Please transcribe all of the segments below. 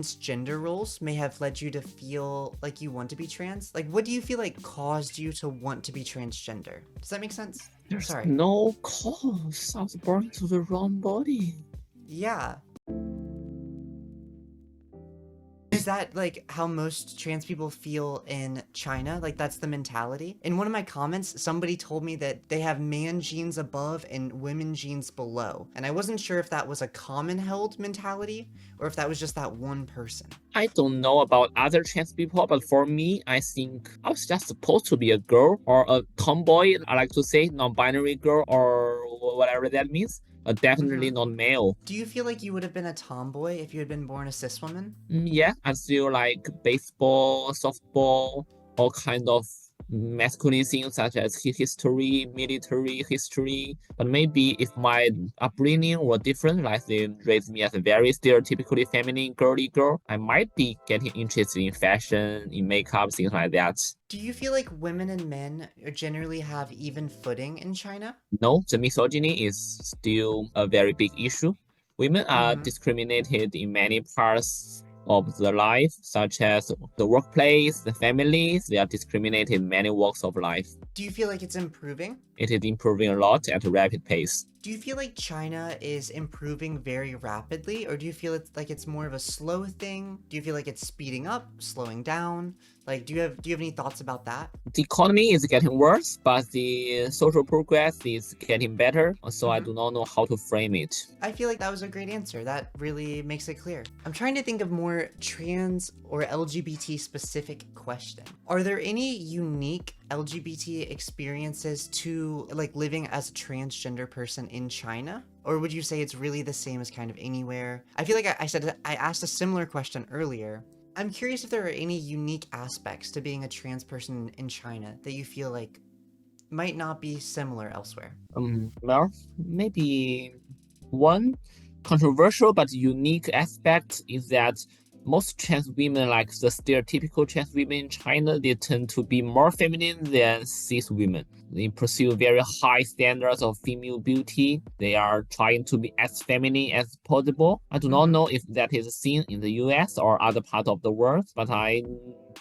Gender roles may have led you to feel like you want to be trans? Like, what do you feel like caused you to want to be transgender? Does that make sense? There's Sorry. no cause. I was born into the wrong body. Yeah. Is that like how most trans people feel in China? Like that's the mentality? In one of my comments, somebody told me that they have man genes above and women genes below. And I wasn't sure if that was a common held mentality or if that was just that one person. I don't know about other trans people, but for me, I think I was just supposed to be a girl or a tomboy. I like to say non-binary girl or whatever that means. But definitely not male. Do you feel like you would have been a tomboy if you had been born a cis woman? Yeah, I still like baseball, softball, all kind of masculine things such as history, military history. But maybe if my upbringing were different, like they raised me as a very stereotypically feminine girly girl, I might be getting interested in fashion, in makeup, things like that. Do you feel like women and men generally have even footing in China? No, the misogyny is still a very big issue. Women are discriminated in many parts of the life, such as the workplace, the families. They are discriminated in many walks of life. Do you feel like it's improving? It is improving a lot at a rapid pace. Do you feel like China is improving very rapidly, or do you feel it's more of a slow thing? Do you feel like it's speeding up, slowing down? Like, do you have any thoughts about that? The economy is getting worse, but the social progress is getting better. So I do not know how to frame it. I feel like that was a great answer. That really makes it clear. I'm trying to think of more trans or LGBT specific question. Are there any unique LGBT experiences to like living as a transgender person in China? Or would you say it's really the same as kind of anywhere? I feel like I asked a similar question earlier. I'm curious if there are any unique aspects to being a trans person in China that you feel like might not be similar elsewhere. Well, maybe one controversial but unique aspect is that most trans women, like the stereotypical trans women in China, they tend to be more feminine than cis women. They pursue very high standards of female beauty. They are trying to be as feminine as possible. I do not know if that is seen in the US or other parts of the world, but I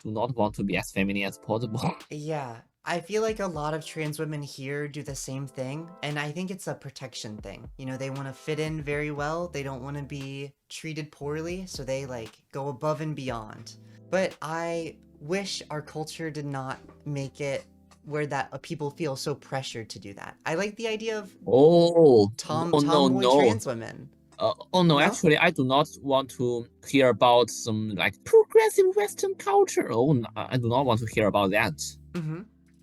do not want to be as feminine as possible. Yeah, I feel like a lot of trans women here do the same thing, and I think it's a protection thing. You know, they want to fit in very well, they don't want to be treated poorly, so they like go above and beyond. But I wish our culture did not make it where that people feel so pressured to do that. I like the idea of Oh, no, tomboy no. trans women. Oh no, actually, I do not want to hear about some like progressive Western culture. Oh, no, I do not want to hear about that.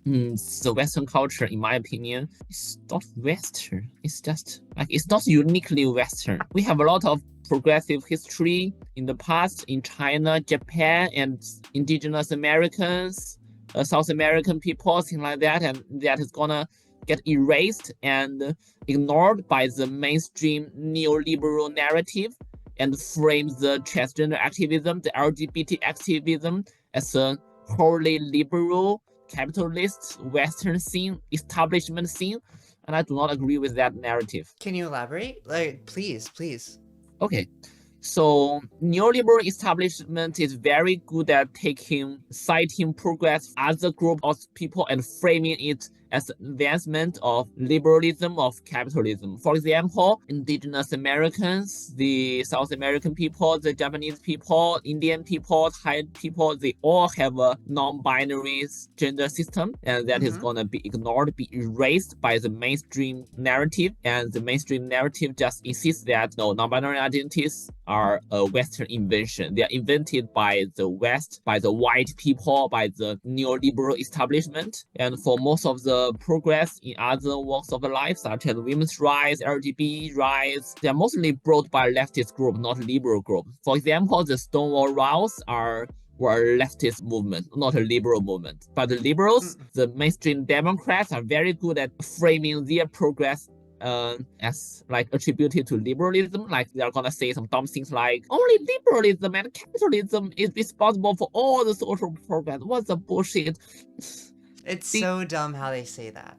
The Western culture, in my opinion, is not Western. It's just like it's not uniquely Western. We have a lot of progressive history in the past in China, Japan, and indigenous Americans, South American people, things like that, and that is gonna get erased and ignored by the mainstream neoliberal narrative and frame the transgender activism, the LGBT activism as a wholly liberal, capitalist, Western scene, establishment scene, and I do not agree with that narrative. Can you elaborate? Like, please, please. Okay. So neoliberal establishment is very good at citing progress as a group of people and framing it as advancement of liberalism, of capitalism. For example, indigenous Americans, the South American people, the Japanese people, Indian people, Thai people, they all have a non-binary gender system, and that is gonna be ignored, be erased by the mainstream narrative. And the mainstream narrative just insists that no, non-binary identities are a Western invention. They are invented by the West, by the white people, by the neoliberal establishment. And for most of the progress in other walks of life, such as women's rights, LGBT rights, they are mostly brought by leftist group, not liberal group. For example, the Stonewall riots were a leftist movement, not a liberal movement. But the liberals, the mainstream Democrats, are very good at framing their progress as like attributed to liberalism. Like they're gonna say some dumb things like only liberalism and capitalism is responsible for all the social progress. What's the bullshit? It's so dumb how they say that.